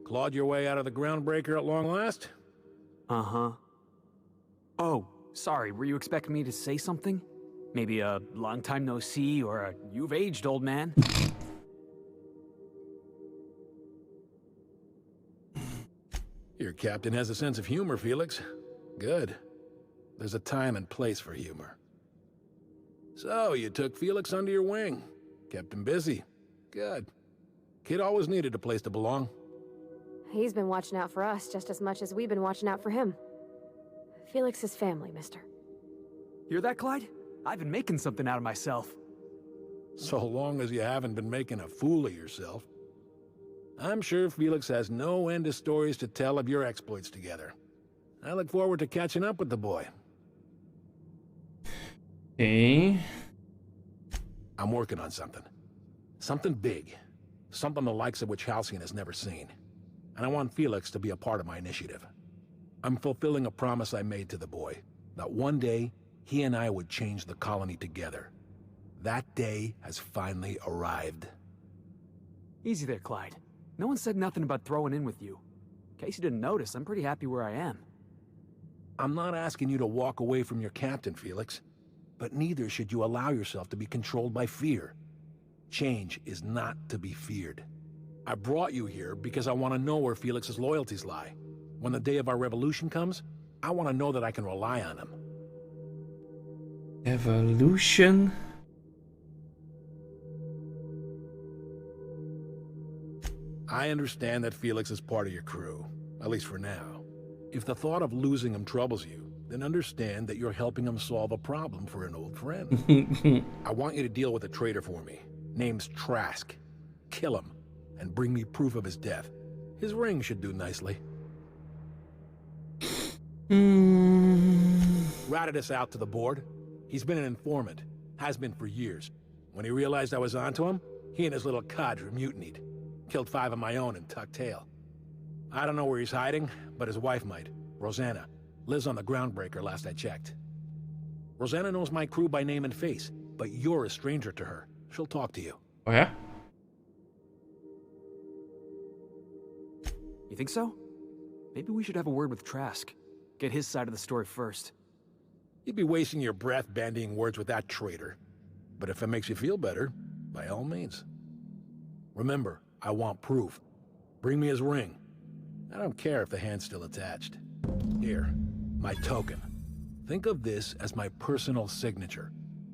Clawed your way out of the groundbreaker at long last? Uh-huh. Oh, sorry, were you expecting me to say something? Maybe a long time no see, or a you've aged, old man? Your captain has a sense of humor, Felix. Good. There's a time and place for humor. So, you took Felix under your wing. Kept him busy. Good. Kid always needed a place to belong. He's been watching out for us just as much as we've been watching out for him. Felix is family, mister. Hear that, Clyde? I've been making something out of myself. So long as you haven't been making a fool of yourself. I'm sure Felix has no end of stories to tell of your exploits together. I look forward to catching up with the boy. Okay. I'm working on something. Something big. Something the likes of which Halcyon has never seen. And I want Felix to be a part of my initiative. I'm fulfilling a promise I made to the boy, that one day, he and I would change the colony together. That day has finally arrived. Easy there, Clyde. No one said nothing about throwing in with you. In case you didn't notice, I'm pretty happy where I am. I'm not asking you to walk away from your captain, Felix. But neither should you allow yourself to be controlled by fear. Change is not to be feared. I brought you here because I want to know where Felix's loyalties lie. When the day of our revolution comes, I want to know that I can rely on him. Evolution. I understand that Felix is part of your crew, at least for now. If the thought of losing him troubles you, then understand that you're helping him solve a problem for an old friend. I want you to deal with a traitor for me. Name's Trask. Kill him, and bring me proof of his death. His ring should do nicely. Ratted us out to the board. He's been an informant. Has been for years. When he realized I was onto him, he and his little cadre mutinied. Killed 5 of my own and tucked tail. I don't know where he's hiding, but his wife might. Rosanna. Lives on the groundbreaker last I checked. Rosanna knows my crew by name and face, but you're a stranger to her. She'll talk to you. Oh yeah? You think so? Maybe we should have a word with Trask. Get his side of the story first. You'd be wasting your breath bandying words with that traitor. But if it makes you feel better, by all means. Remember, I want proof. Bring me his ring. I don't care if the hand's still attached. Here, my token. Think of this as my personal signature.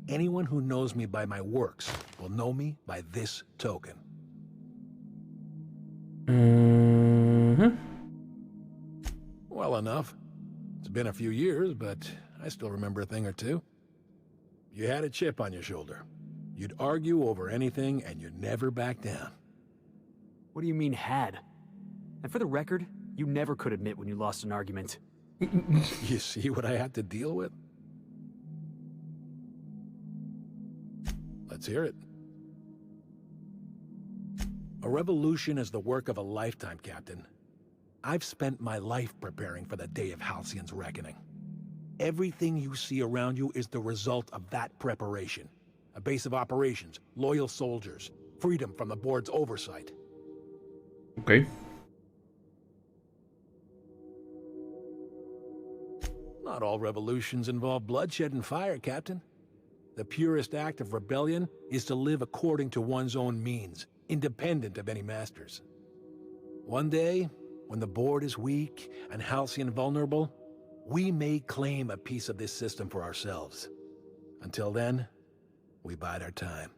Anyone who knows me by my works will know me by this token. Well enough. It's been a few years, but I still remember a thing or two. You had a chip on your shoulder. You'd argue over anything, and you'd never back down. What do you mean, had? And for the record, you never could admit when you lost an argument. You see what I had to deal with? Let's hear it. A revolution is the work of a lifetime, Captain. I've spent my life preparing for the day of Halcyon's reckoning. Everything you see around you is the result of that preparation. A base of operations, loyal soldiers, freedom from the board's oversight. Okay. Not all revolutions involve bloodshed and fire, Captain. The purest act of rebellion is to live according to one's own means, independent of any masters. One day, when the board is weak and Halcyon vulnerable, we may claim a piece of this system for ourselves. Until then, we bide our time.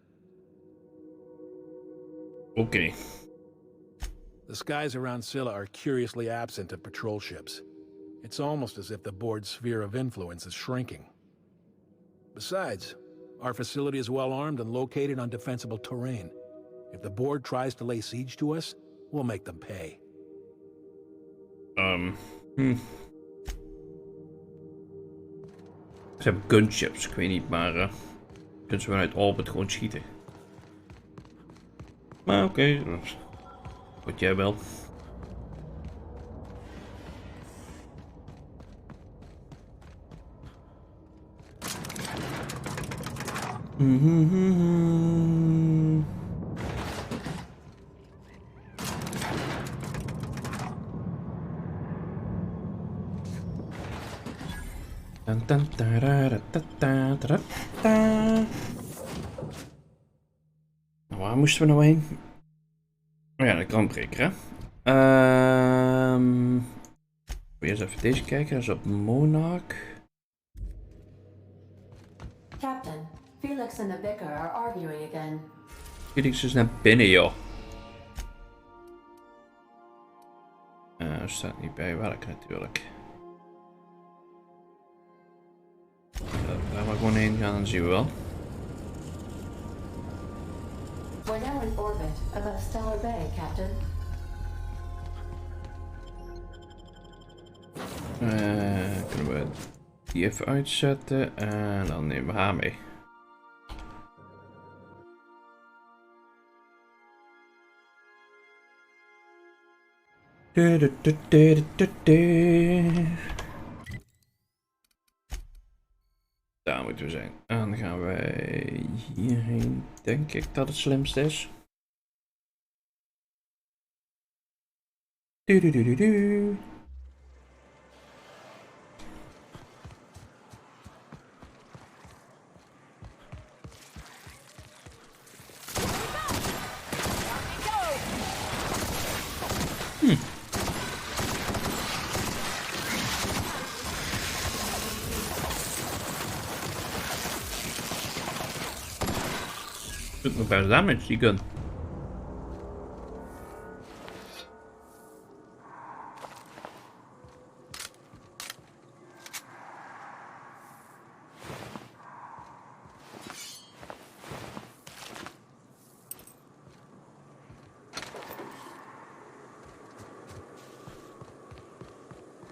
Okay. The skies around Scylla are curiously absent of patrol ships. It's almost as if the board's sphere of influence is shrinking. Besides, our facility is well armed and located on defensible terrain. If the board tries to lay siege to us, we'll make them pay. Ze hebben gunships, ik weet niet, maar kunnen ze vanuit orbit gewoon schieten. Maar oké, wat jij wel. Dun, dun, tararatatata. Waar moesten we nou heen? Oh ja, de krantbreker, hè? Eerst even deze kijken, dat is op Monarch. Captain, Felix and the vicar are arguing again. Felix is naar binnen, joh. Staat niet bij welke natuurlijk. Laten we gewoon heen gaan, dan zien we wel. We're now in orbit above Stellar Bay, Captain. Kunnen we die even uitzetten en dan nemen we haar mee. Daar moeten we zijn. En dan gaan wij hierheen, denk ik dat het slimst is. Du. Doet nog best damage, die gun.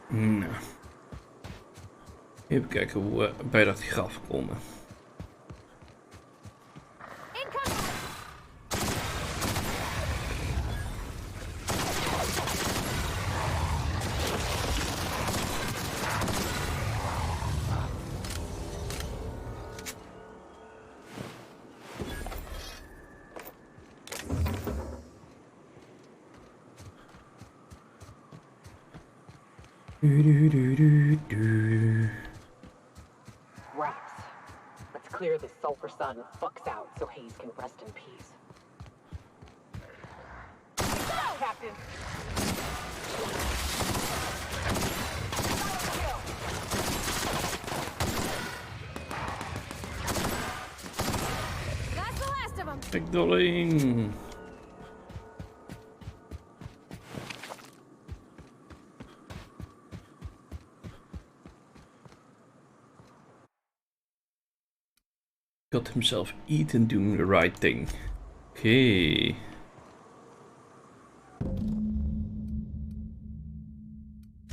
Nou. Even kijken hoe we bij dat graf komen. Rats. Let's clear this sulfur sun fucks out so Hayes can rest in peace. Captain! That's the last of them. Kijk, Dolling. Got himself eaten doing the right thing. Okay.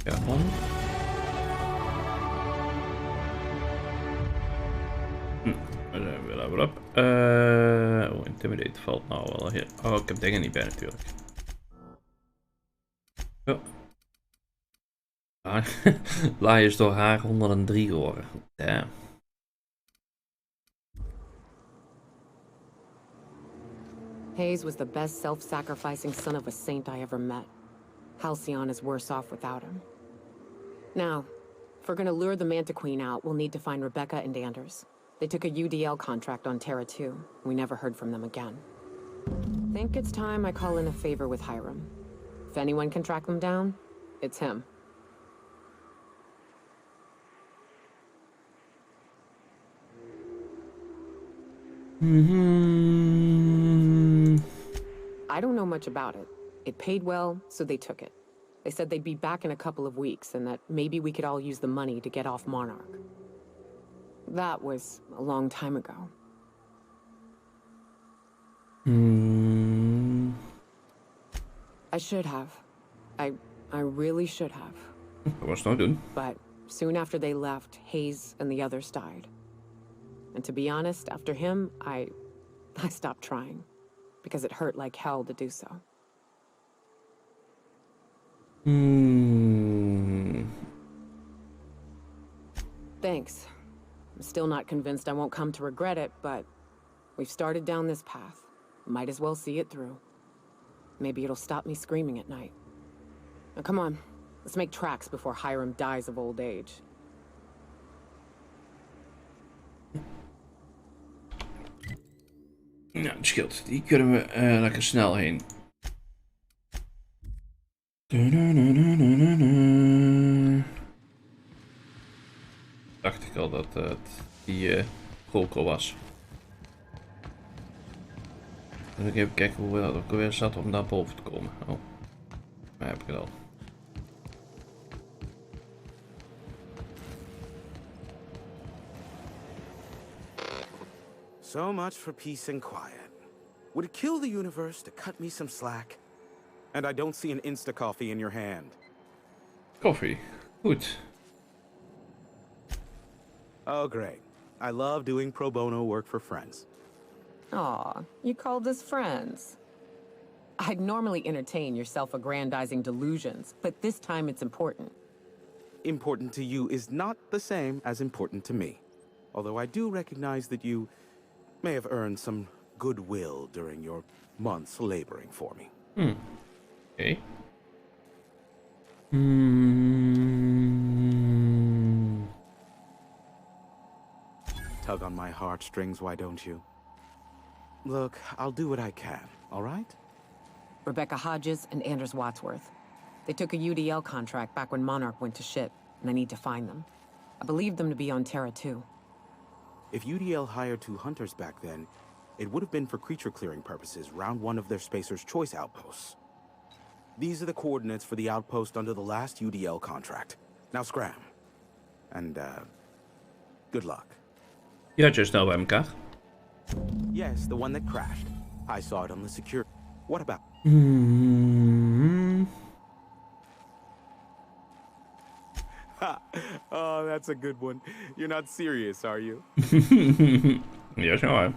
Ja, man. Daar zijn we level up. Oh, intimidate valt nou wel hier. Oh, ik heb dingen niet bij natuurlijk. Ja. Laai is door haar 103 geworden. Damn. Hayes was the best self-sacrificing son of a saint I ever met. Halcyon is worse off without him. Now, if we're gonna lure the Manta Queen out, we'll need to find Rebecca and Anders. They took a UDL contract on Terra 2. We never heard from them again. Think it's time I call in a favor with Hiram. If anyone can track them down, it's him. I don't know much about it. It paid well, so they took it. They said they'd be back in a couple of weeks and that maybe we could all use the money to get off Monarch. That was a long time ago. I should have. I really should have. Dat was nou doen. But soon after they left, Hayes and the others died. And to be honest, after him, I stopped trying. Because it hurt like hell to do so. Thanks. I'm still not convinced I won't come to regret it, but we've started down this path. Might as well see it through. Maybe it'll stop me screaming at night. Now come on, let's make tracks before Hiram dies of old age. Ja, het scheelt. Die kunnen we lekker snel heen. Dacht ik al dat het die Golko was. Dus ik even kijken hoe dat ook weer zat om daar boven te komen. Oh, daar heb ik het al. So much for peace and quiet. Would it kill the universe to cut me some slack? And I don't see an Insta-coffee in your hand. Koffie. Goed. Oh, great. I love doing pro bono work for friends. Aw, you called us friends. I'd normally entertain your self-aggrandizing delusions, but this time it's important. Important to you is not the same as important to me. Although I do recognize that you may have earned some goodwill during your months laboring for me. Okay. Tug on my heartstrings, why don't you? Look, I'll do what I can, all right? Rebecca Hodges and Anders Wadsworth. They took a UDL contract back when Monarch went to shit, and I need to find them. I believe them to be on Terra too. If UDL hired 2 hunters back then, it would have been for creature clearing purposes round one of their Spacer's Choice outposts. These are the coordinates for the outpost under the last UDL contract. Now scram. And, good luck. Je had je snel bij elkaar. Yes, the one that crashed. I saw it on the secure. What about? Oh, that's a good one. You're not serious, are you? Ja, zo hè.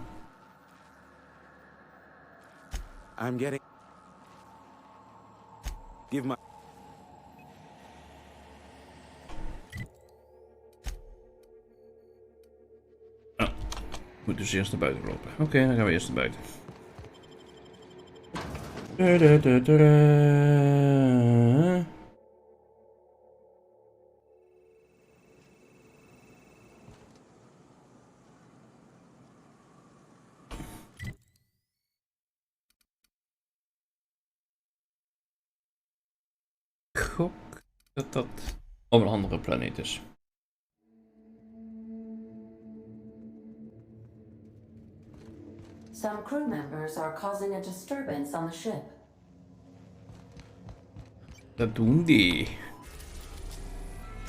I'm getting... Give my... Oh, moet dus eerst naar buiten lopen. Oké, dan gaan we eerst naar buiten. Ik gok dat dat op een andere planeet is. Some crew members are causing a disturbance on the ship. Dat doen die.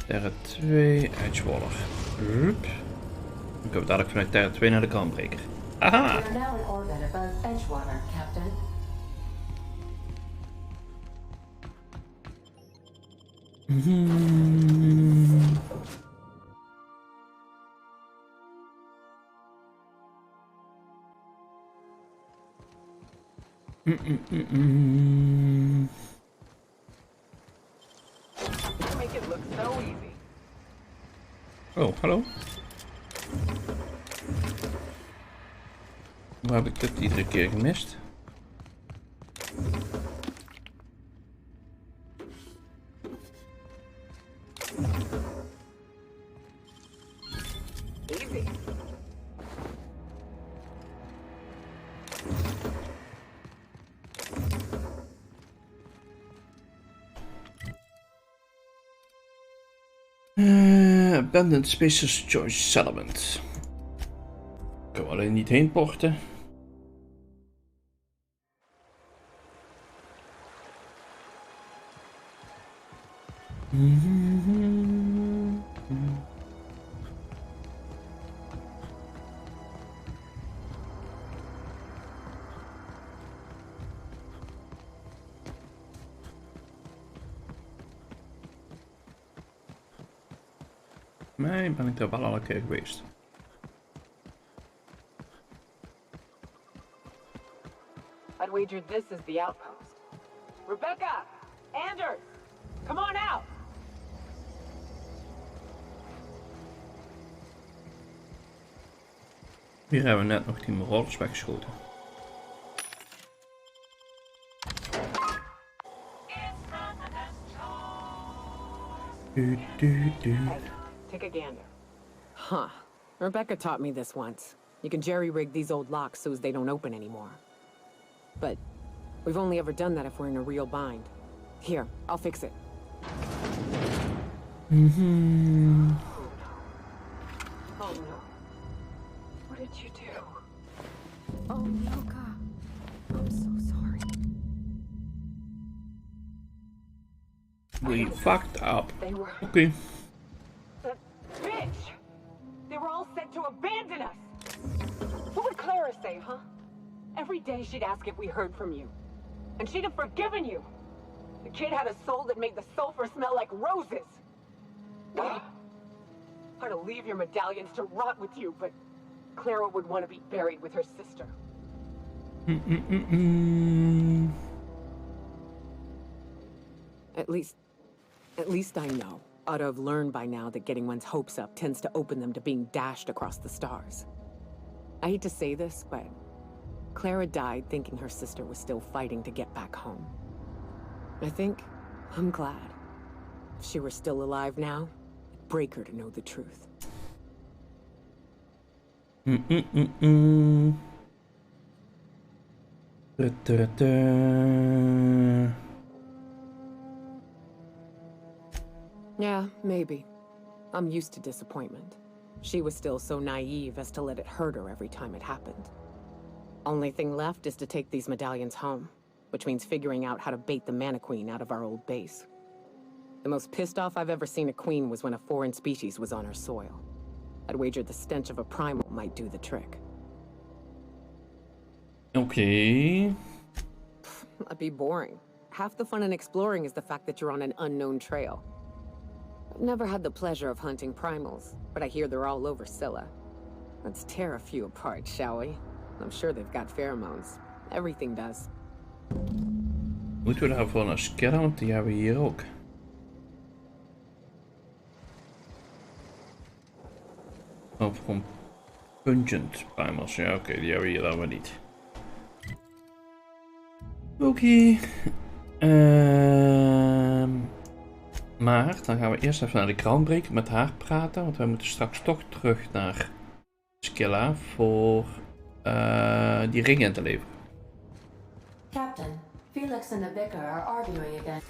Terra 2, Edgewater. Hup. Dan kunnen we dadelijk vanuit Terra 2 naar de Kranbreker. Aha! We are now in orbit above Edgewater, Captain. Make it look so easy. Oh, hallo? Hoe heb ik dit iedere keer gemist? Easy. Abandoned Spacer's Choice Settlement. Kunnen we alleen niet heen porten. Nee, ben ik daar wel al een keer geweest. I'd wager this is the outpost. Rebecca! Anders! Come on out! Hier hebben we net nog die marauders weggeschoten. Take a gander. Huh. Rebecca taught me this once. You can jerry-rig these old locks so as they don't open anymore. But we've only ever done that if we're in a real bind. Here, I'll fix it. Mhm. Oh no. What did you do? Oh, Yoka. I'm so sorry. We fucked up. They were... Okay. The bitch! They were all set to abandon us! What would Clara say, huh? Every day she'd ask if we heard from you. And she'd have forgiven you. The kid had a soul that made the sulfur smell like roses. I'd to leave your medallions to rot with you, but Clara would want to be buried with her sister. At least I know. Ought to have learned by now that getting one's hopes up tends to open them to being dashed across the stars. I hate to say this, but Clara died thinking her sister was still fighting to get back home. I think I'm glad. If she were still alive now, it'd break her to know the truth. Yeah, maybe. I'm used to disappointment. She was still so naive as to let it hurt her every time it happened. Only thing left is to take these medallions home, which means figuring out how to bait the Mana Queen out of our old base. The most pissed off I've ever seen a queen was when a foreign species was on her soil. I'd wager the stench of a primal might do the trick. Okay. That'd be boring. Half the fun in exploring is the fact that you're on an unknown trail. I've never had the pleasure of hunting primals, but I hear they're all over Scylla. Let's tear a few apart, shall we? I'm sure they've got pheromones. Everything does. Moeten we daarvoor naar scannen, want die hebben we hier ook. Of gewoon pungent primals. Ja, oké, die hebben we hier dan maar niet. Oké. Maar dan gaan we eerst even naar de Groundbreaker met haar praten, want wij moeten straks toch terug naar Scylla voor die ring in te leveren. Captain, Felix and the Vicar are arguing again.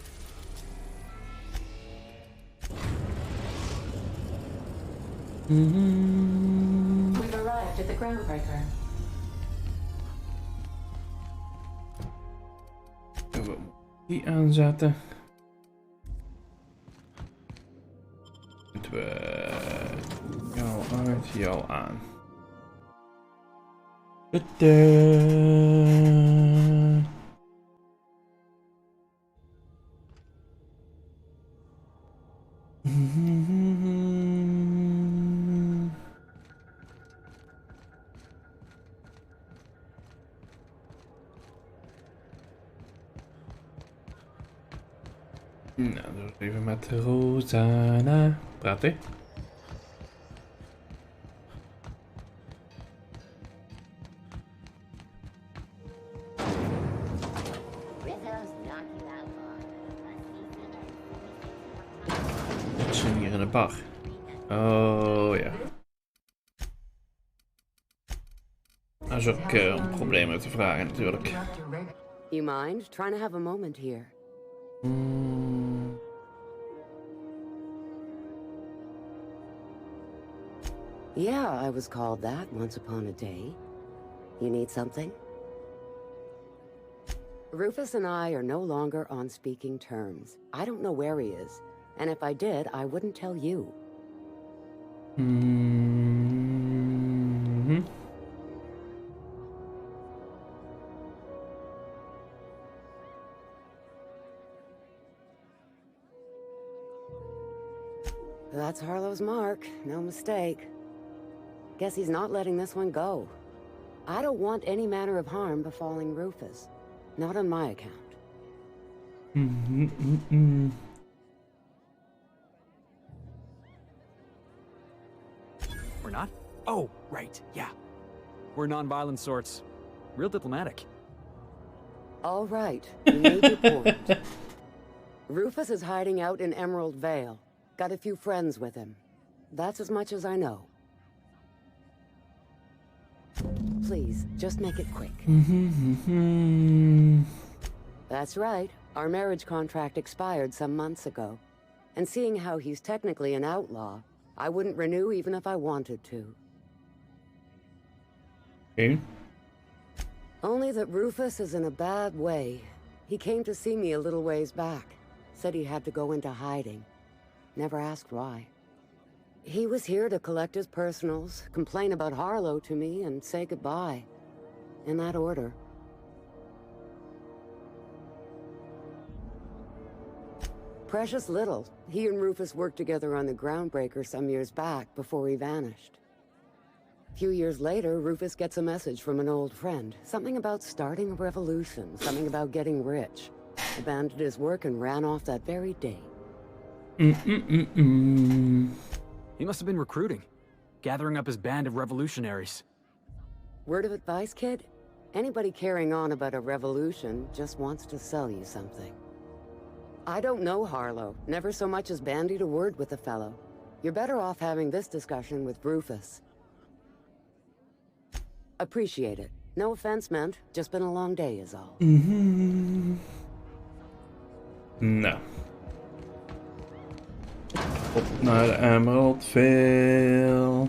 We've arrived at the Groundbreaker. We die aanzetten. Moeten we jou uit, jou aan. Nou, dus even met Rosanna praten. Wat zijn hier in de bar? Oh ja. Dat is ook een probleem met te vragen natuurlijk. You mind trying to have a moment here? Yeah, I was called that once upon a day. You need something? Rufus and I are no longer on speaking terms. I don't know where he is, and if I did, I wouldn't tell you. That's Harlow's mark, no mistake. Guess he's not letting this one go. I don't want any manner of harm befalling Rufus. Not on my account. We're not? Oh, right, yeah. We're non-violent sorts. Real diplomatic. All right, you made your point. Rufus is hiding out in Emerald Vale. Got a few friends with him. That's as much as I know. please, just make it quick. That's right. Our marriage contract expired some months ago. And seeing how he's technically an outlaw, I wouldn't renew even if I wanted to. Okay. Only that Rufus is in a bad way. He came to see me a little ways back. Said he had to go into hiding. Never asked why. He was here to collect his personals, complain about Harlow to me, and say goodbye. In that order. Precious little. He and Rufus worked together on the Groundbreaker some years back before he vanished. A few years later, Rufus gets a message from an old friend. Something about starting a revolution, something about getting rich. Abandoned his work and ran off that very day. He must have been recruiting, gathering up his band of revolutionaries. Word of advice, kid? Anybody carrying on about a revolution just wants to sell you something. I don't know Harlow, never so much as bandied a word with the fellow. You're better off having this discussion with Rufus. Appreciate it. No offense meant, just been a long day is all. Nou. Op naar de Emeraldville.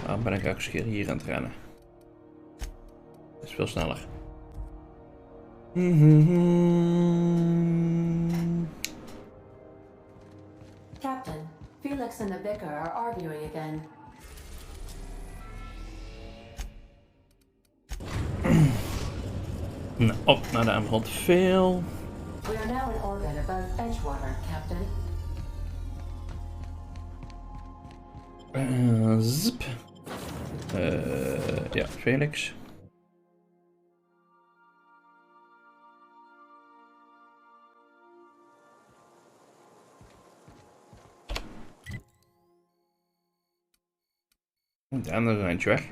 Waarom ben ik elke keer hier aan het rennen? Dat is veel sneller. Captain, Felix and the vicar are arguing again. Nou, op naar de Emeraldville. We are now in orbit above Edgewater, Captain. Zip. Ja, Felix. De andere eindje weg.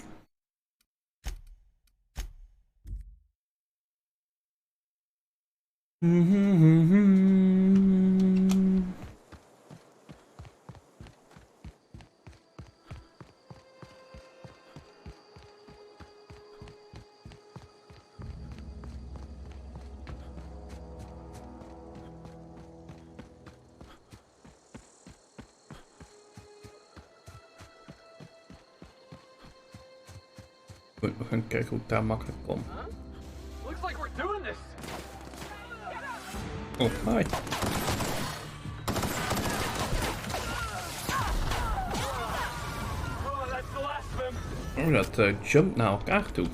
Goed, we gaan kijken hoe ik daar makkelijk kom. Looks like we're doing this. Oh, hi. Oh, that's the last of him. Oh, dat jumpt naar elkaar toe.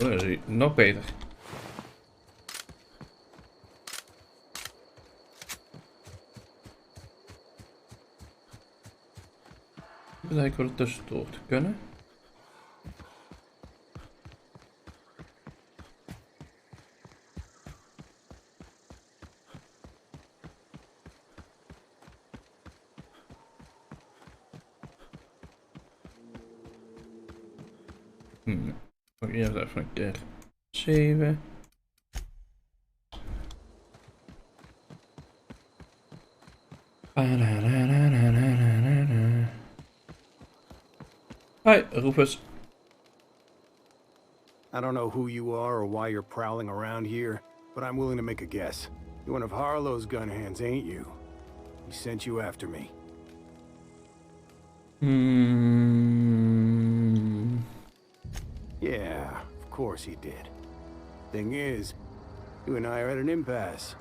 Oh, dat is nog beter. Ik denk wel er tussendoor te kunnen. Eerst even een keer 7. Hi, Rufus. I don't know who you are or why you're prowling around here, but I'm willing to make a guess. You're one of Harlow's gun hands, ain't you? He sent you after me. Yeah, of course he did. Thing is, you and I are at an impasse.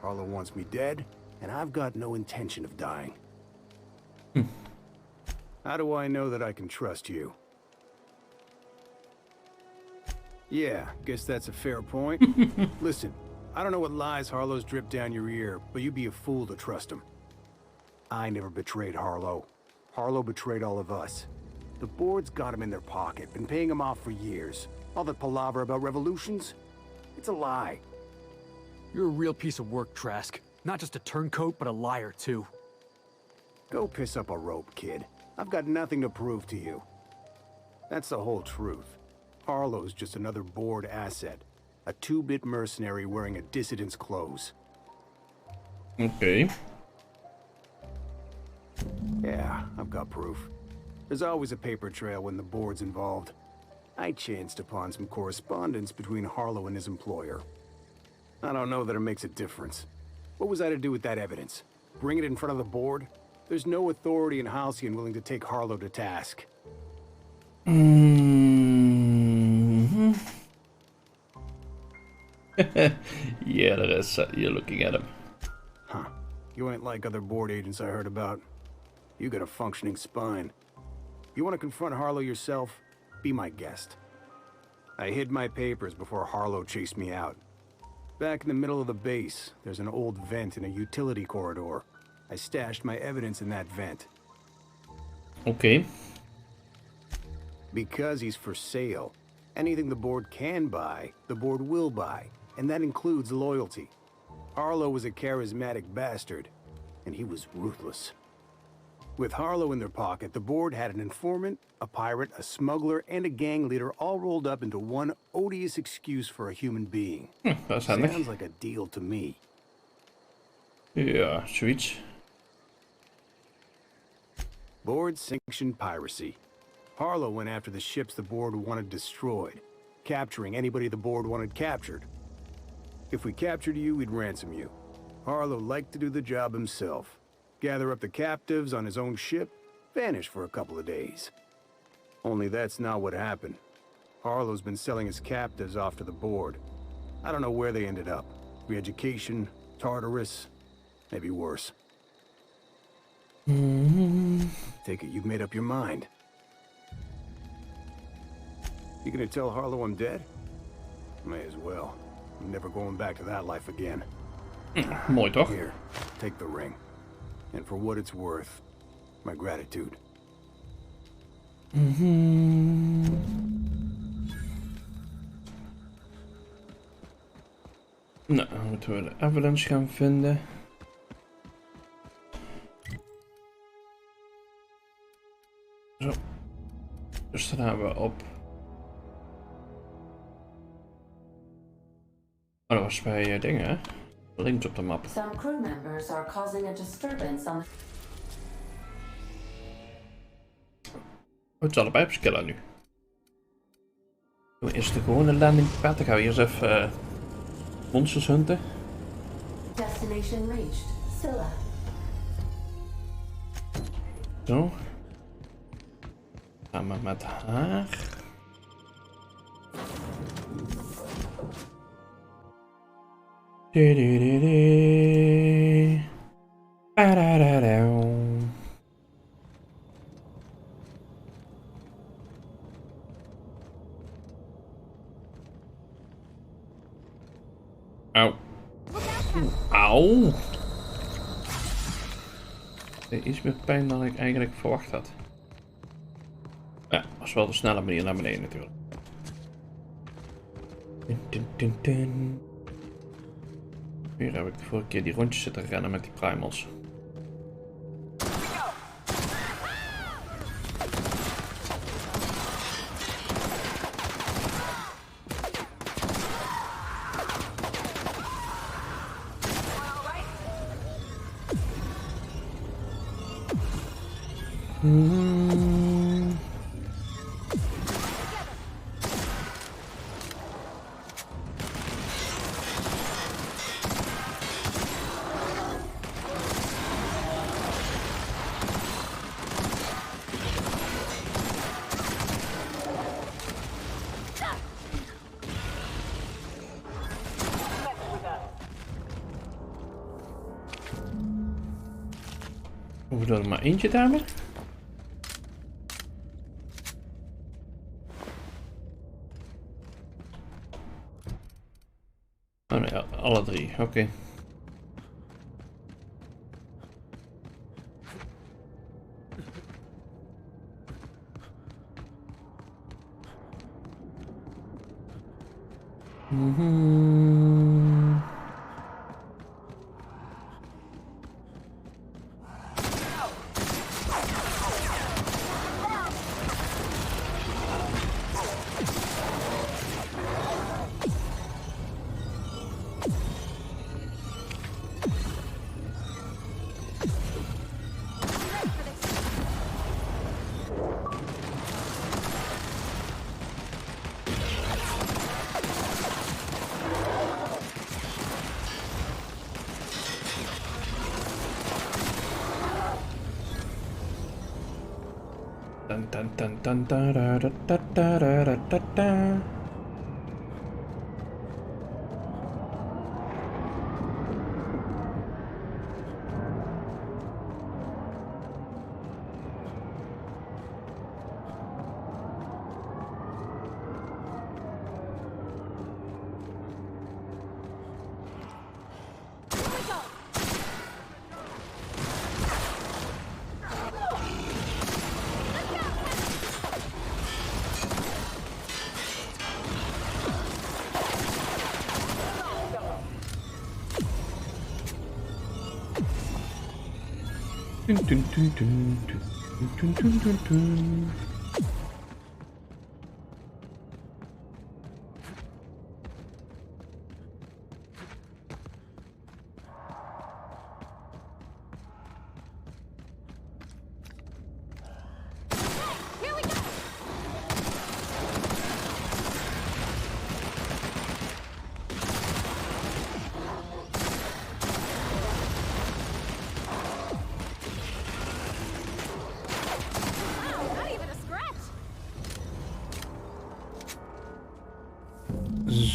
Harlow wants me dead, and I've got no intention of dying. How do I know that I can trust you? Yeah, guess that's a fair point. Listen, I don't know what lies Harlow's dripped down your ear, but you'd be a fool to trust him. I never betrayed Harlow. Harlow betrayed all of us. The board's got him in their pocket, been paying him off for years. All that palaver about revolutions? It's a lie. You're a real piece of work, Trask. Not just a turncoat, but a liar, too. Go piss up a rope, kid. I've got nothing to prove to you. That's the whole truth. Harlow's just another board asset. A 2-bit mercenary wearing a dissident's clothes. Okay. Yeah, I've got proof. There's always a paper trail when the board's involved. I chanced upon some correspondence between Harlow and his employer. I don't know that it makes a difference. What was I to do with that evidence? Bring it in front of the board? There's no authority in Halcyon willing to take Harlow to task. Mm-hmm. Yeah, there is. You're looking at him. Huh. You ain't like other board agents I heard about. You got a functioning spine. You want to confront Harlow yourself? Be my guest. I hid my papers before Harlow chased me out. Back in the middle of the base, there's an old vent in a utility corridor. I stashed my evidence in that vent. Okay. Because he's for sale. Anything the board can buy, the board will buy. And that includes loyalty. Harlow was a charismatic bastard, and he was ruthless. With Harlow in their pocket, the board had an informant, a pirate, a smuggler, and a gang leader all rolled up into one odious excuse for a human being. Dat is handig. Sounds like a deal to me. Ja, zoiets. Board-sanctioned piracy. Harlow went after the ships the board wanted destroyed, capturing anybody the board wanted captured. If we captured you, we'd ransom you. Harlow liked to do the job himself. Gather up the captives on his own ship, vanish for a couple of days. Only that's not what happened. Harlow's been selling his captives off to the board. I don't know where they ended up. Re-education, Tartarus, maybe worse. Take it you've made up your mind. You gonna tell Harlow I'm dead? May as well. I'm never going back to that life again. Mooi toch? Here, take the ring. And for what it's worth, my gratitude. Nou, dan moeten we de evidence gaan vinden. Zo. Dus dan hebben we op. Oh, dat was bij dingen, hè? Links op de map. Some crew members are causing a disturbance on the... Het is allebei op skilla nu. Doen we eerst de gewone landing pad. Dan gaan we eerst even monsters hunten. Destination reached. Scylla. Zo. Gaan we met haar. Auw. Auw. Dit is meer pijn dan ik eigenlijk verwacht had. Ja, dat was wel de snelle manier naar beneden natuurlijk. Hier heb ik de vorige keer die rondjes zitten rennen met die primals. Hoeven we er maar eentje te hebben? Oh nee, alle drie, oké. dun dun dun dun da da da da da da da da. Dun, dun, dun, dun, dun, dun, dun, dun, dun.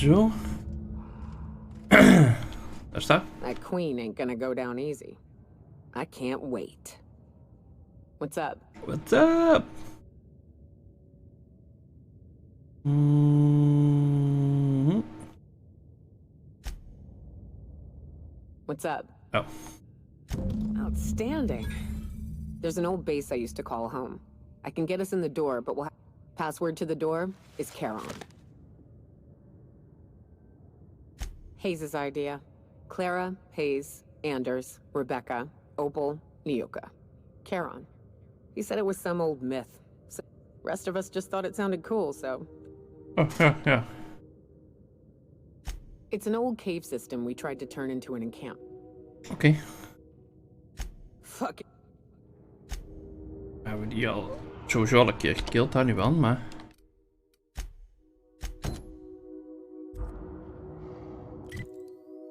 Zo. Daar staat. That queen ain't gonna go down easy. I can't wait. What's up? What's up? Mm-hmm. What's up? Oh. Outstanding. There's an old base I used to call home. I can get us in the door, but we'll password to the door is Charon. Hayes' idea. Clara, Hayes, Anders, Rebecca, Opal, Nyoka. Charon. He said it was some old myth. So rest of us just thought it sounded cool, so... Oh, yeah. It's an old cave system we tried to turn into an encampment. Oké. Fuck it. We hebben die al sowieso al een keer gekillt, daar nu wel, maar...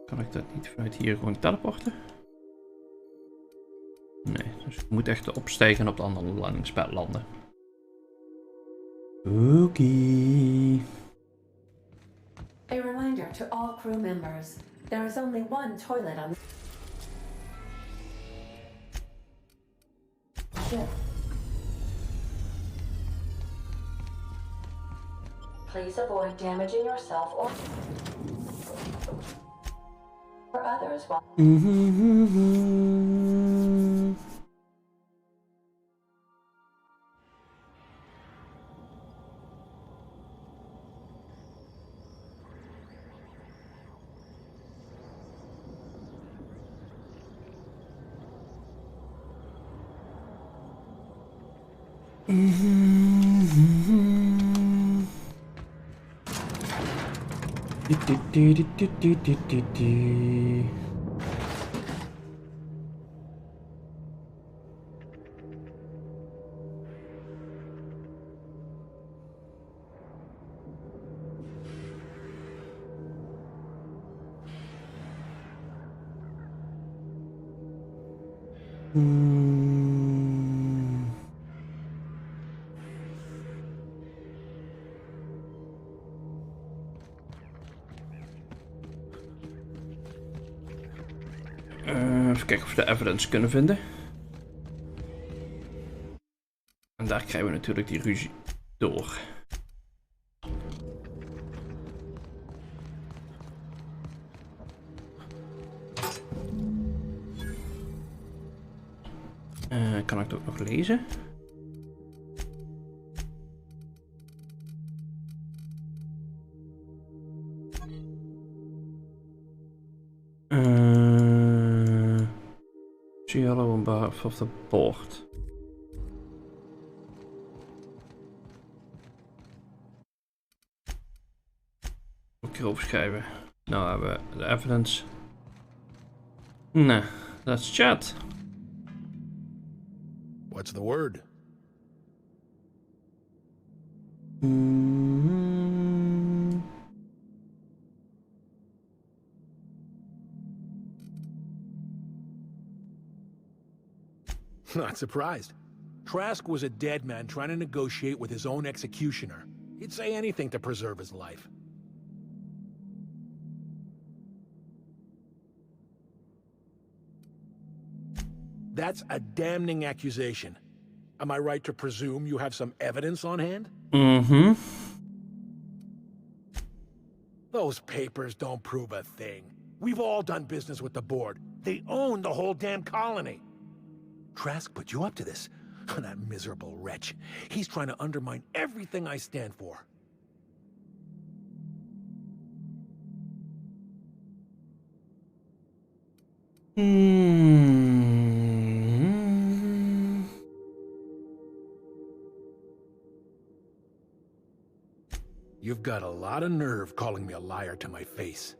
Kan ik dat niet vanuit hier gewoon teleporten? Nee, dus ik moet echt opstijgen en op de andere landingspad landen. Oké. A reminder to all crew members. There is only one toilet on the ship. Please avoid damaging yourself or others while... Even kijken of we de evidence kunnen vinden. En daar krijgen we natuurlijk die ruzie door. Kan ik het ook nog lezen? See hello on behalf of the board. Ook hier opschrijven. Nou hebben we de evidence. Nee, that's chat. What's the word? Not surprised. Trask was a dead man trying to negotiate with his own executioner. He'd say anything to preserve his life. That's a damning accusation. Am I right to presume you have some evidence on hand? Mm-hmm. Those papers don't prove a thing. We've all done business with the board. They own the whole damn colony. Trask put you up to this. That miserable wretch. He's trying to undermine everything I stand for. You've got a lot of nerve calling me a liar to my face.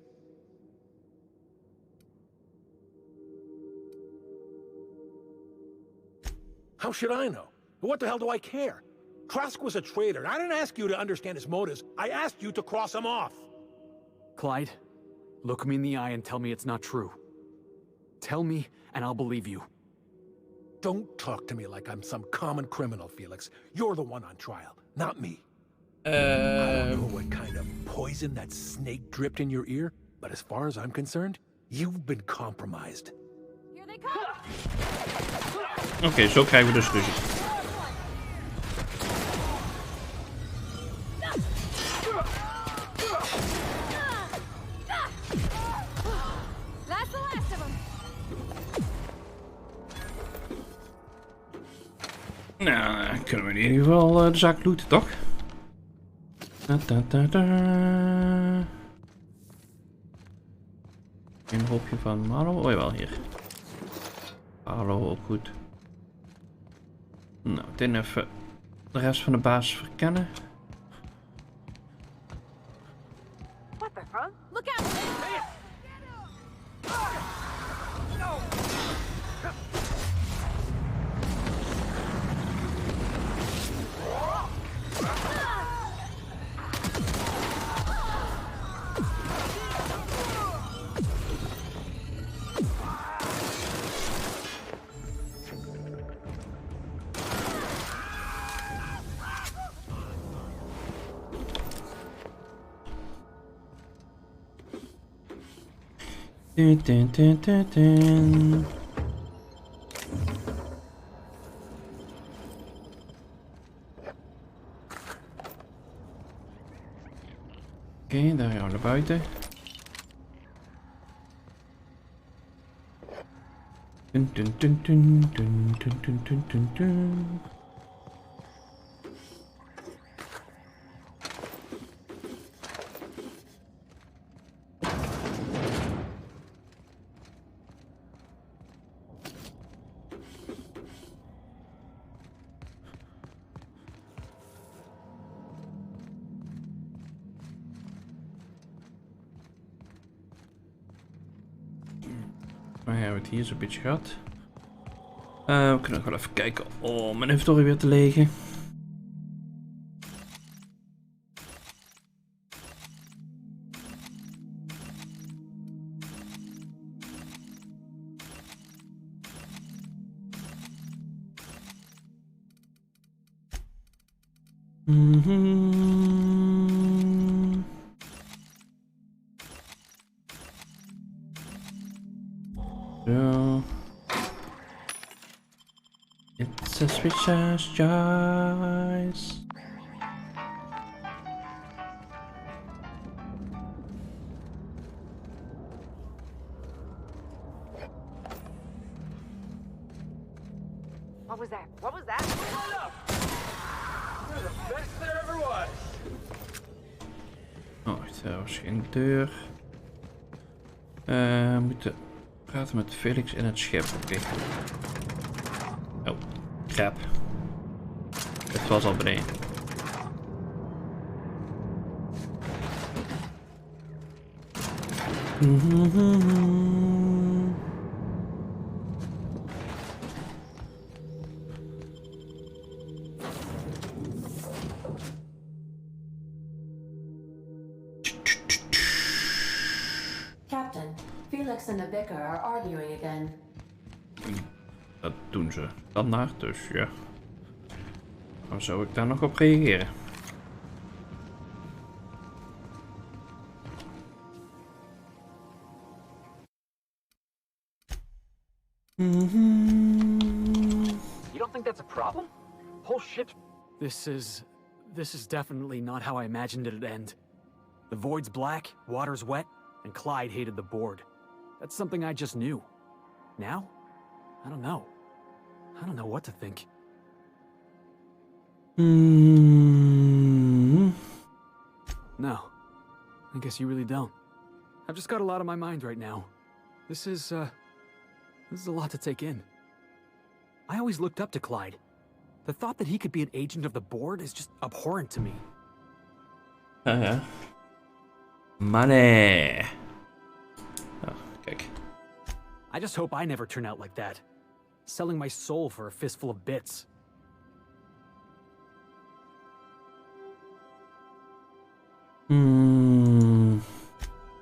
How should I know? What the hell do I care? Trask was a traitor. I didn't ask you to understand his motives. I asked you to cross him off. Clyde, look me in the eye and tell me it's not true. Tell me, and I'll believe you. Don't talk to me like I'm some common criminal, Felix. You're the one on trial, not me. I don't know what kind of poison that snake dripped in your ear, but as far as I'm concerned, you've been compromised. Here they come! Oké, zo krijgen we dus ruzie. That's the last of them. Nou, dan kunnen we in ieder geval de zaak looten, toch? Een hoopje van Marlo. Oh jawel, hier. Marlo, ook goed. Nou, meteen even de rest van de basis verkennen. What the fuck? Look out! Dun, dun, dun, dun, dun. Oké, daar gaan we naar buiten. Dun, dun, dun, dun, dun, dun, dun, dun, dun, dun. Maar hebben we het hier zo'n beetje gehad. We kunnen nog wel even kijken om mijn inventory weer te legen. Zo. It's a switcher's choice. What was that? What was that? Hold up! You're the best there ever was. Oh, er was geen deur. We moeten praten met Felix in het schip. Oké. Oh, crap. Het was al beneden. Captain, Felix and the vicar are arguing again. Dat doen ze standaard, dus ja. Dan zou ik daar nog op reageren. You don't think that's a problem? Whole ship's... This is definitely not how I imagined it'd end. The void's black, water's wet, and Clyde hated the board. That's something I just knew. Now? I don't know. I don't know what to think. No. I guess you really don't. I've just got a lot on my mind right now. This is a lot to take in. I always looked up to Clyde. The thought that he could be an agent of the board is just abhorrent to me. Money. Oh, kijk. I just hope I never turn out like that. Selling my soul for a fistful of bits.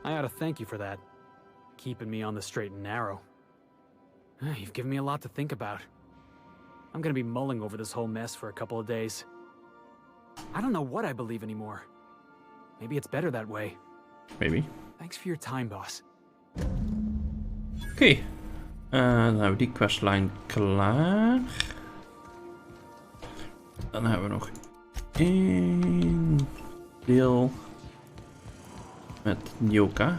I ought to thank you for that. Keeping me on the straight and narrow. You've given me a lot to think about. I'm gonna be mulling over this whole mess for a couple of days. I don't know what I believe anymore. Maybe it's better that way. Maybe. Thanks for your time, boss. Oké. Dan hebben we die questline klaar. Dan hebben we nog één deel met Nyoka.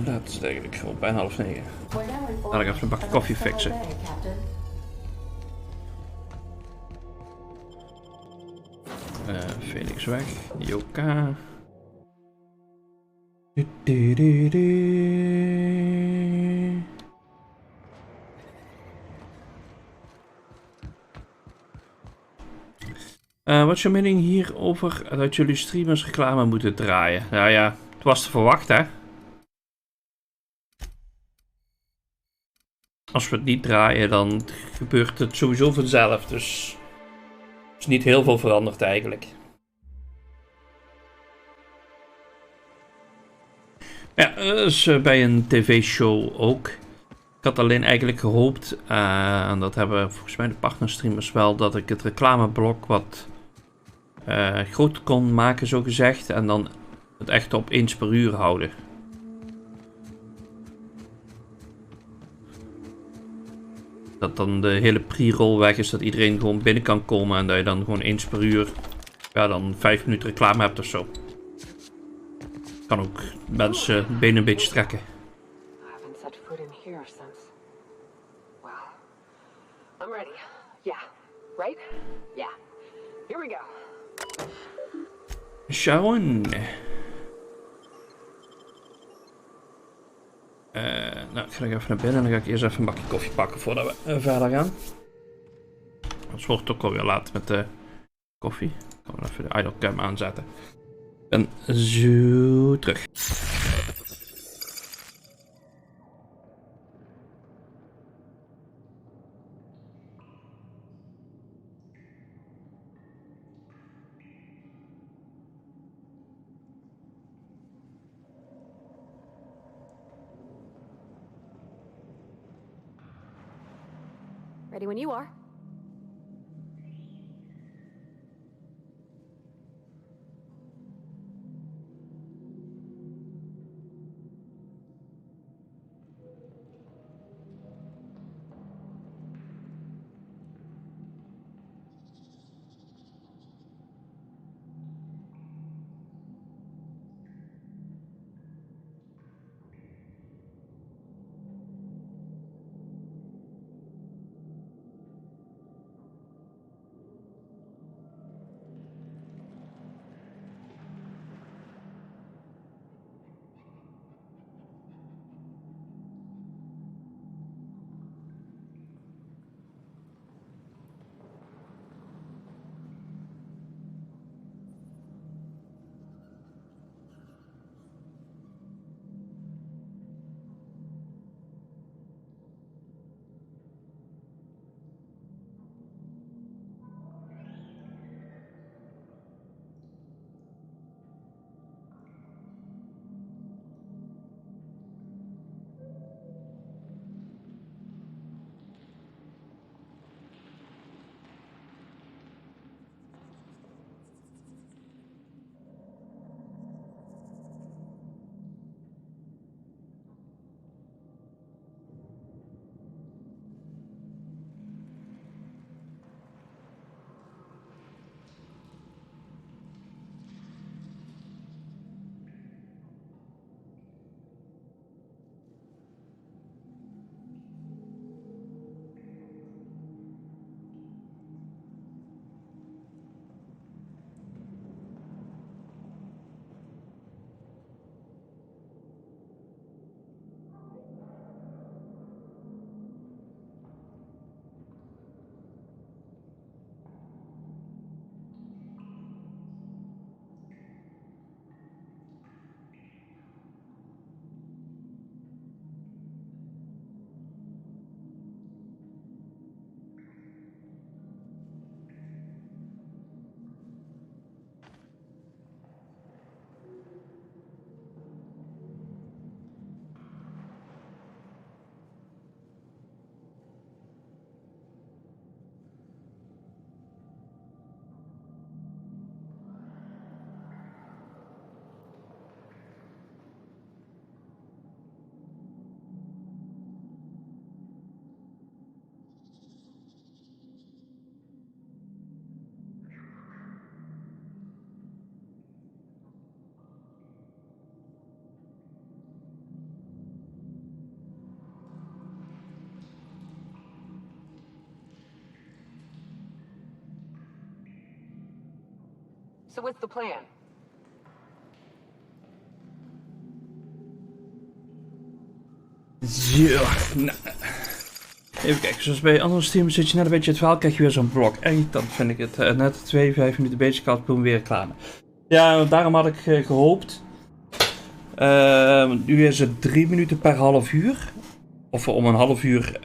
Laat is eigenlijk gewoon bijna 8:30. Laat ik even een bakje koffie fixen. Felix weg. Nyoka. Wat is je mening hierover dat jullie streamers reclame moeten draaien? Nou ja, het was te verwachten, hè? Als we het niet draaien, dan gebeurt het sowieso vanzelf. Dus er is niet heel veel veranderd eigenlijk. Ja, dus bij een tv-show ook. Ik had alleen eigenlijk gehoopt, en dat hebben volgens mij de partnerstreamers wel, dat ik het reclameblok wat groter kon maken, zo gezegd. En dan het echt op eens per uur houden. Dat dan de hele pre-roll weg is, dat iedereen gewoon binnen kan komen en dat je dan gewoon eens per uur, ja, dan 5 minuten reclame hebt of zo. Kan ook mensen benen een beetje strekken. I haven't set foot in here since. Well, I'm ready. Yeah, right? Yeah. Here we go. Sharon. Nou, ik ga nog even naar binnen en dan ga ik eerst even een bakje koffie pakken voordat we verder gaan. Anders wordt het ook alweer laat met de koffie. Ik kan wel even de idle cam aanzetten. En zo terug. Ready when you are. So what's the plan? Zo, nou. Even kijken, zoals bij andere streams zit je net een beetje het verhaal, krijg je weer zo'n blok. Dan vind ik het net 2-5 minuten bezig gehad, boem, weer reclame. Ja, daarom had ik gehoopt. Nu is het 3 minuten per half uur. Of om een half uur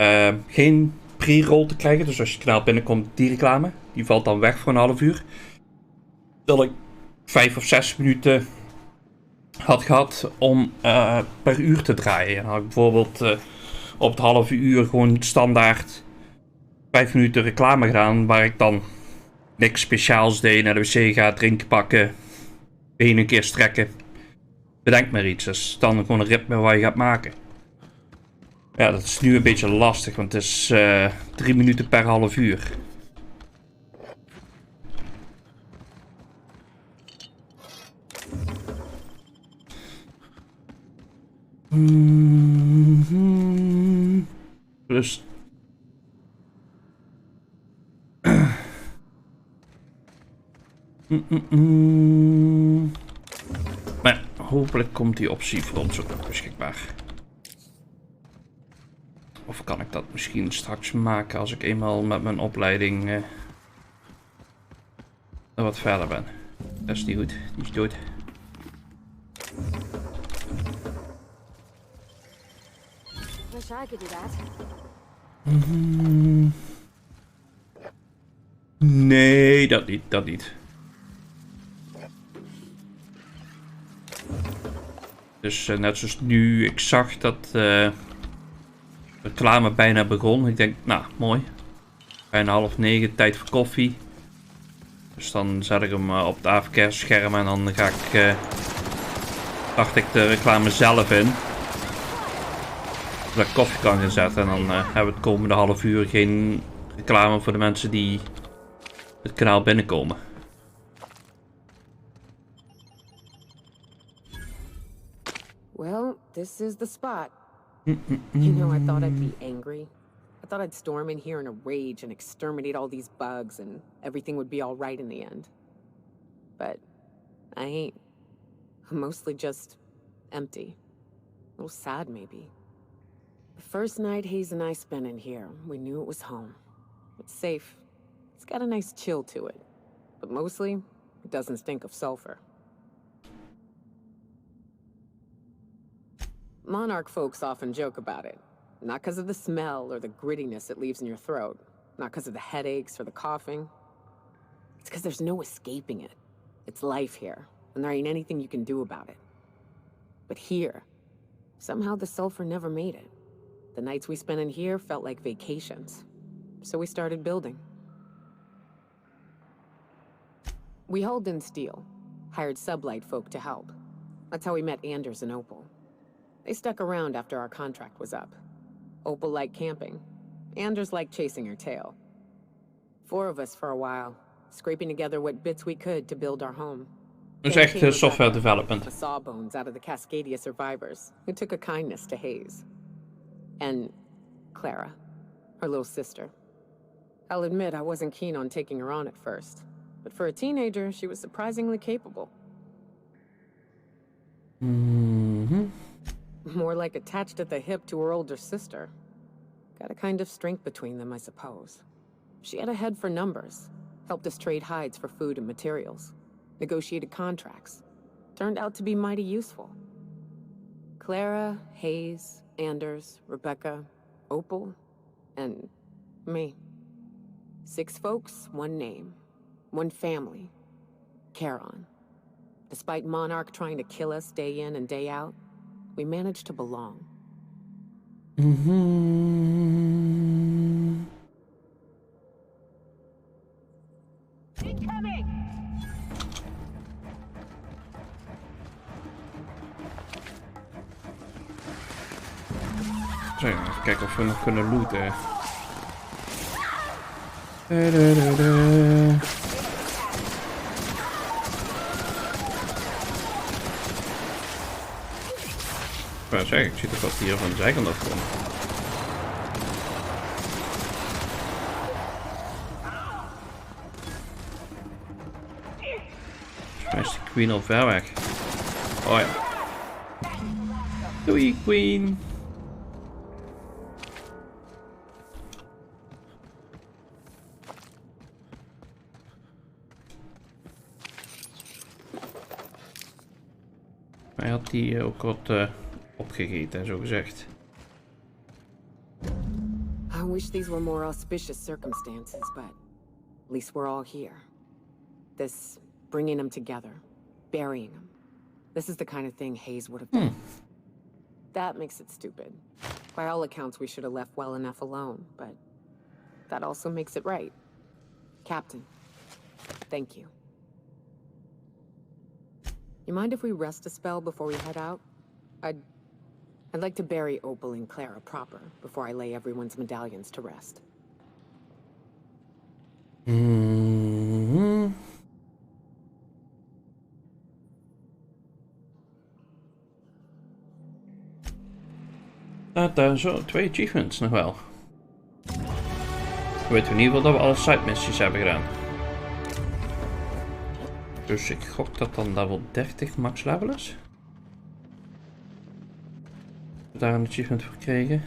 geen pre-roll te krijgen. Dus als je het kanaal binnenkomt, die reclame. Die valt dan weg voor een half uur. Dat ik 5 of 6 minuten had gehad om per uur te draaien. Dan had ik bijvoorbeeld op het half uur gewoon standaard 5 minuten reclame gedaan. Waar ik dan niks speciaals deed. Naar de wc ga, drinken pakken. Benen een keer strekken. Bedenk maar iets. Dat is dan gewoon een ritme waar je gaat maken. Ja, dat is nu een beetje lastig. Want het is 3 minuten per half uur. Dus... Maar hopelijk komt die optie voor ons ook nog beschikbaar. Of kan ik dat misschien straks maken als ik eenmaal met mijn opleiding wat verder ben. Dat is niet goed, die is dood. Wish I could do that. Nee, dat niet. Dus net zoals nu, ik zag dat de reclame bijna begon. Ik denk, nou, mooi. Bijna 8:30, tijd voor koffie. Dus dan zet ik hem op het AFK scherm en dan ga ik, dacht ik de reclame zelf in. Zodat ik koffie kan gaan zetten en dan hebben we het komende half uur geen reclame voor de mensen die het kanaal binnenkomen. Well, this is the spot. You know, I thought I'd be angry. I thought I'd storm in here in a rage and exterminate all these bugs and everything would be all right in the end. But I ain't. I'm mostly just empty. A little sad, maybe. The first night Hayes and I spent in here, we knew it was home. It's safe. It's got a nice chill to it. But mostly, it doesn't stink of sulfur. Monarch folks often joke about it. Not because of the smell or the grittiness it leaves in your throat. Not because of the headaches or the coughing. It's because there's no escaping it. It's life here, and there ain't anything you can do about it. But here, somehow the sulfur never made it. The nights we spent in here felt like vacations. So we started building. We hauled in steel, hired sublight folk to help. That's how we met Anders and Opal. They stuck around after our contract was up. Opal liked camping. Anders liked chasing her tail. 4 of us for a while, scraping together what bits we could to build our home. Dus echt software development. The sawbones out of the Cascadia survivors, who took a kindness to Hayes. And Clara, her little sister. I'll admit I wasn't keen on taking her on at first, but for a teenager, she was surprisingly capable. More like attached at the hip to her older sister. Got a kind of strength between them, I suppose. She had a head for numbers, helped us trade hides for food and materials, negotiated contracts. Turned out to be mighty useful. Clara, Hayes, Anders, Rebecca, Opal, and me. 6 folks, 1 name, 1 family. Charon. Despite Monarch trying to kill us day in and day out, we managed to belong. Incoming! Zo, even kijken of we nog kunnen looten. Maar zeg, ik zie toch wat hier van de zijkant afkomt. Queen al ver weg. Oh ja. Doei, Queen. Hij had die ook wat opgegeten, zo gezegd. I wish these were more auspicious circumstances, but at least we're all here. This bringing them together, burying them. This is the kind of thing Hayes would have done. That makes it stupid. By all accounts, we should have left well enough alone, but that also makes it right. Captain, thank you. You mind if we rest a spell before we head out? I'd like to bury Opal and Clara proper before I lay everyone's medallions to rest. Zo, 2 achievements nog wel. We weten in ieder geval dat we alle side missies hebben gedaan. Dus ik gok dat dan level 30 max level is. We daar een achievement voor kregen.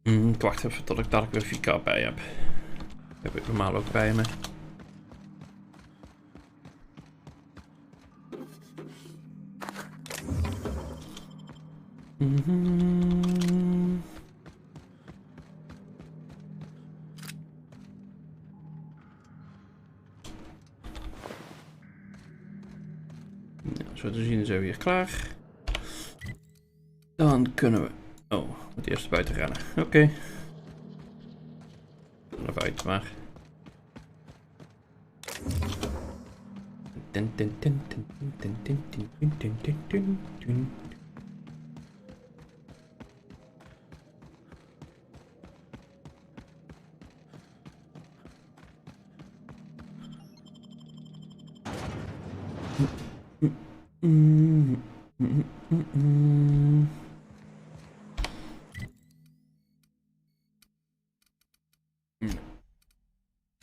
Ik wacht even tot ik dadelijk weer Vika bij heb. Dat heb ik normaal ook bij me. Zo te zien zijn we hier klaar. Dan kunnen we... Oh, moet eerst buiten rennen. Oké. Naar buiten maar.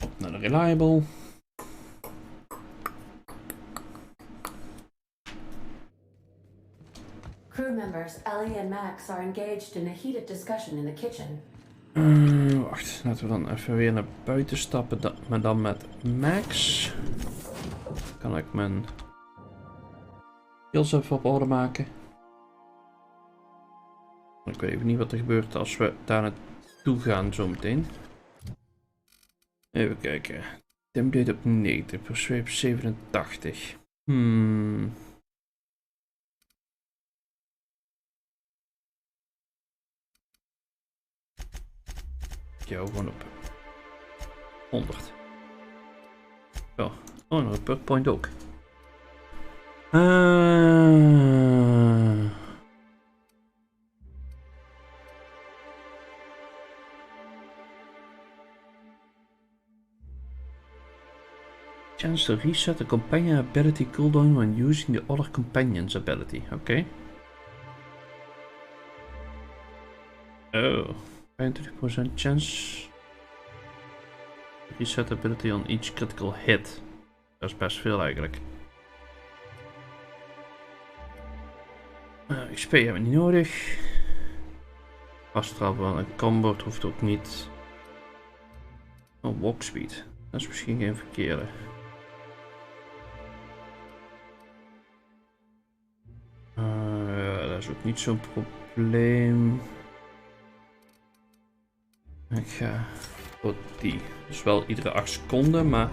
Op naar de reliable. Crew members Ellie and Max are engaged in a heated discussion in the kitchen. Wacht, laten we dan even weer naar buiten stappen, maar dan met Max. Kan ik mijn skills even op orde maken. Ik weet even niet wat er gebeurt als we daar naartoe gaan zometeen. Even kijken. Template op 90, persuade op 87. Jou gewoon op 100. Oh, nog een perk point ook. Chance to reset the companion ability cooldown when using the other companion's ability. Oké. Oh. 25% chance. Reset ability on each critical hit. Dat is best veel eigenlijk. XP hebben we niet nodig. Vasttrappen aan een combo hoeft ook niet. Oh, walk speed. Dat is misschien geen verkeerde. Dat is ook niet zo'n probleem. Ik ga voor die. Dus wel iedere 8 seconden, maar...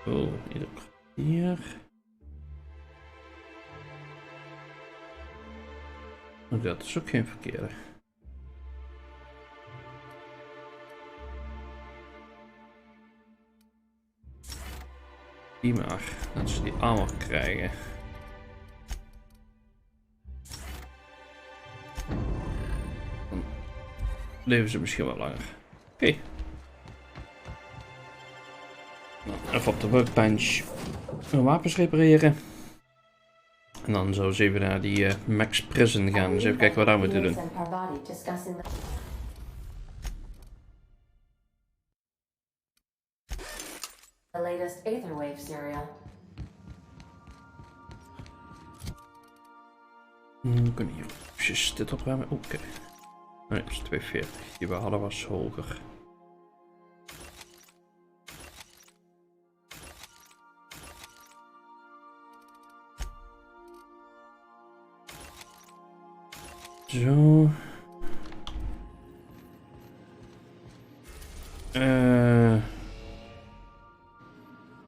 Oh, ieder kwartier. Oh, dat is ook geen verkeerde. Die maar, dat ze die armor krijgen. leven ze misschien wel langer. Oké. Nou, even op de workbench mijn wapens repareren. En dan zo eens even naar die Max Prison gaan. Dus even kijken wat we daar moeten doen. The latest Aetherwave serial. We kunnen hier eventjes dit opruimen. Oké. Nee, dat is 240. Die we hadden was hoger. Zo.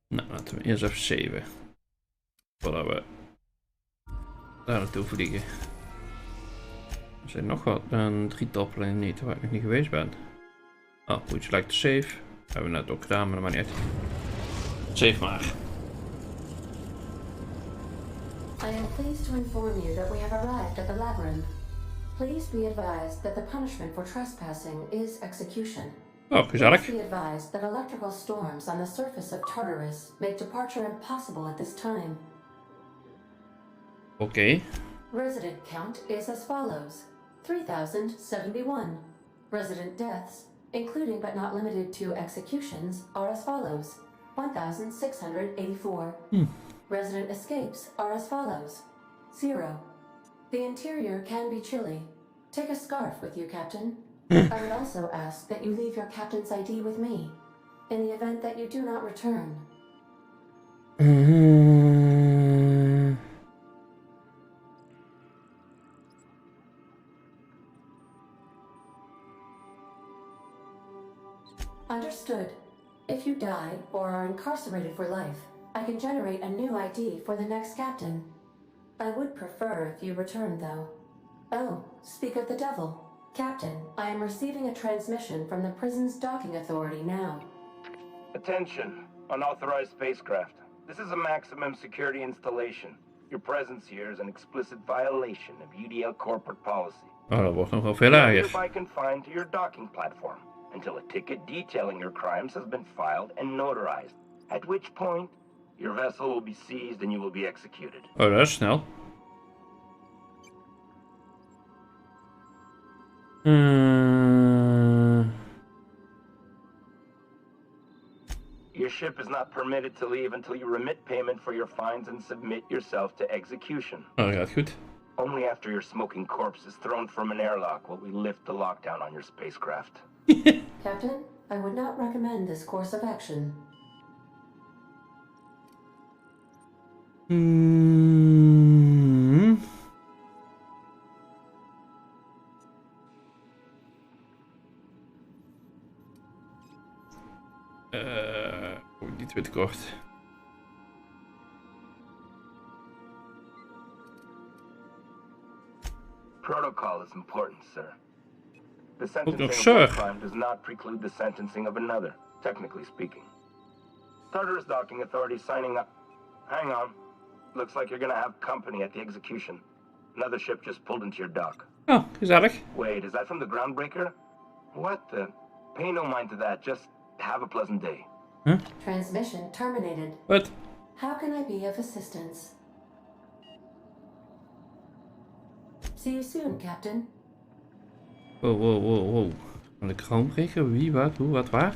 Nou, laten we eerst even saven. Voordat we daar naartoe vliegen. Er zijn nog wat. Een drietal planeten waar ik nog niet geweest ben. Oh, would you like to save? Dat hebben we net ook gedaan, maar dat maakt niet uit. Save maar. I am pleased to inform you that we have arrived at the labyrinth. Please be advised that the punishment for trespassing is execution. Oh, gezellig. Please be advised that electrical storms on the surface of Tartarus make departure impossible at this time. Oké. Resident count is as follows: 3,071. Resident deaths, including but not limited to executions, are as follows: 1,684. Resident escapes are as follows: 0. The interior can be chilly. Take a scarf with you, Captain. I would also ask that you leave your captain's ID with me, in the event that you do not return. Understood. If you die or are incarcerated for life, I can generate a new ID for the next captain. I would prefer if you return, though. Oh, speak of the devil. Captain, I am receiving a transmission from the prison's docking authority now. Attention, unauthorized spacecraft. This is a maximum security installation. Your presence here is an explicit violation of UDL corporate policy. Oh, dat wordt nog wel veel You are erger. hereby confined to your docking platform until a ticket detailing your crimes has been filed and notarized, at which point your vessel will be seized and you will be executed. Oh, dat is snel. Your ship is not permitted to leave until you remit payment for your fines and submit yourself to execution. Oh, dat gaat goed. Only after your smoking corpse is thrown from an airlock will we lift the lockdown on your spacecraft. Captain, I would not recommend this course of action. Niet weer te kort. Protocol is important, sir. The sentencing of sir. one crime does not preclude the sentencing of another, technically speaking. Tartarus Docking Authority signing up. Hang on. Looks like you're gonna have company at the execution. Another ship just pulled into your dock. Oh, gezellig. Wait, is that from the groundbreaker? What the? Pay no mind to that, just have a pleasant day. Huh? Transmission terminated. Wat? How can I be of assistance? See you soon, Captain. Wow. Van de groundbreaker? Wie, wat, hoe, wat, waar?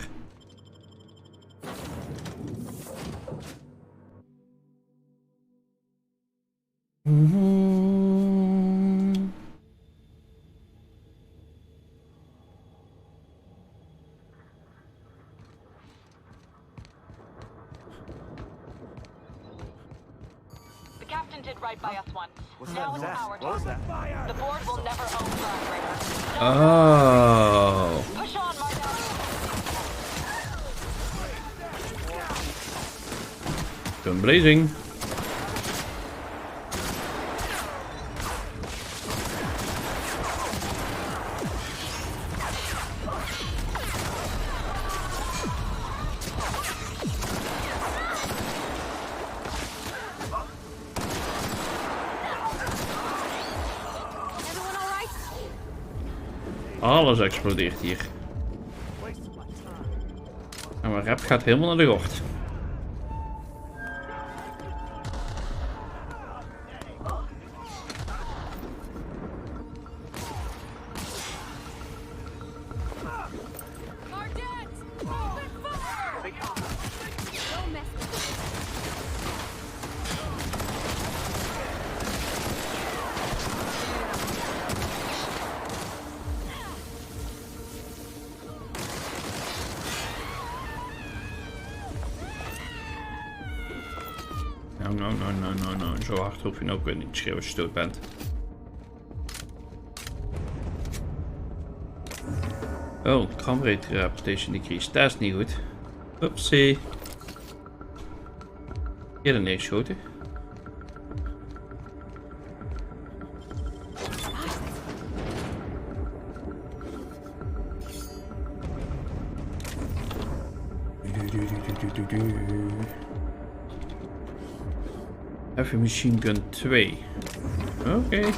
The captain did right by us once. Now it's our turn. The board will never own Groundbreaker. Oh. Push on, Marta. Gun blazing. Alles explodeert hier. En mijn rap gaat helemaal naar de gort. Nou, zo hard hoef je nou ook weer niet te schreeuwen als je dood bent. Oh, crumrate reputation decrease, dat is niet goed. Oepsie. Eerder neergeschoten. Heavy Machine Gun 2. Oké.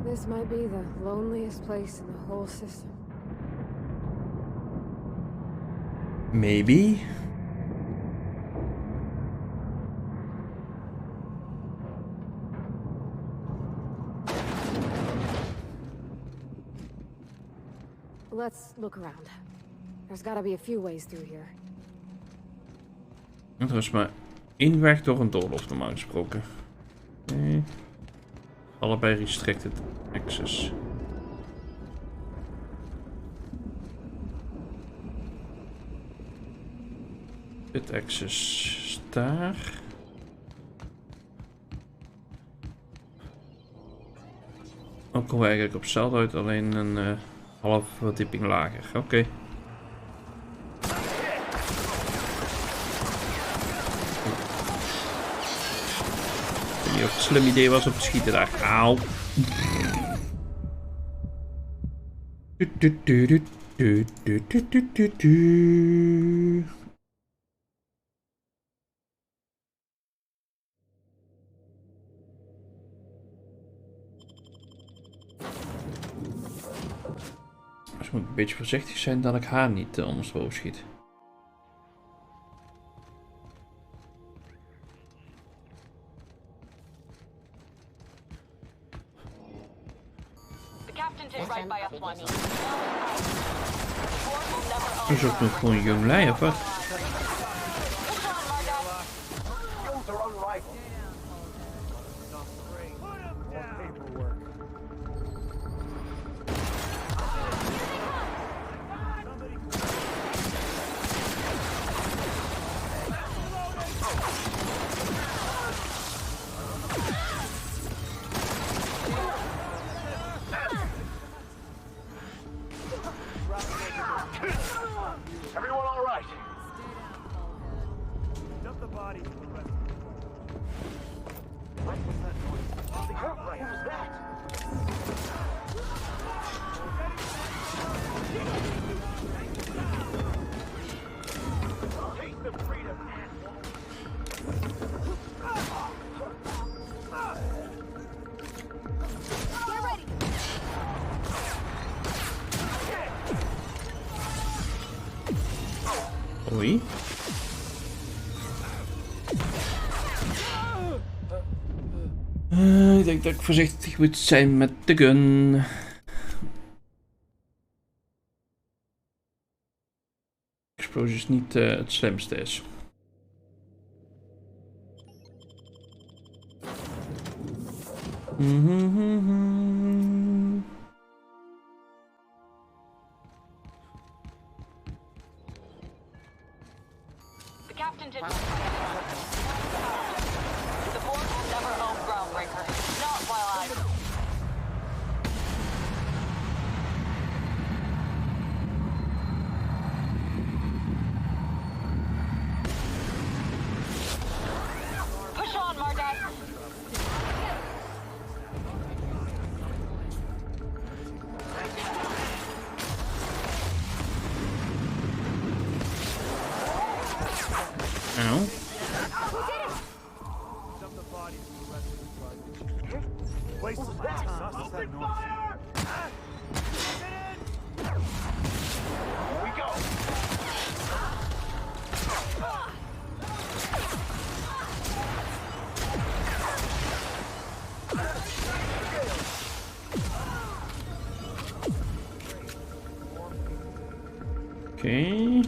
This might be the loneliest place in the whole system. Maybe. Let's look around. There's gotta be a few ways through here. Er is maar één weg door een doolhof normaal gesproken. Nee. Allebei restricted access. Dit access daar. Ook komen we eigenlijk op hetzelfde uit, alleen een half verdieping lager. Oké. Ik weet niet of het een slim idee was om te schieten daar. Auw. Dus moet ik een beetje voorzichtig zijn dat ik haar niet ondersteboven schiet. Is ook nog gewoon een jonglei of wat? Oei. Ik denk dat ik voorzichtig moet zijn met de gun. Explosies niet het slimste is. Captain did. The board will never own Groundbreaker. Not while I'm. Open fire! Here we go. Okay.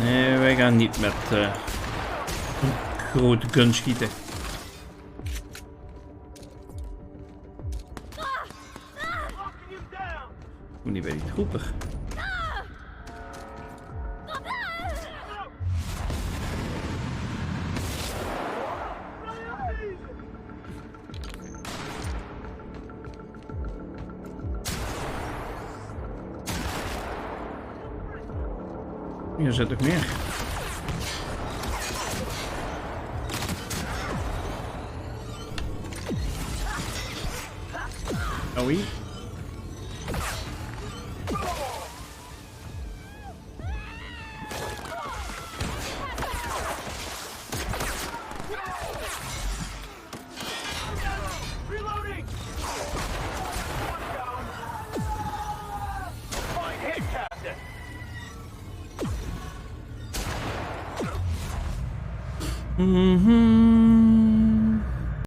Nee, wij gaan niet met een grote gun schieten. Moet niet bij die trooper. Hier zit ook meer. Oei. Reloading! Fine hit, Captain! Mhm.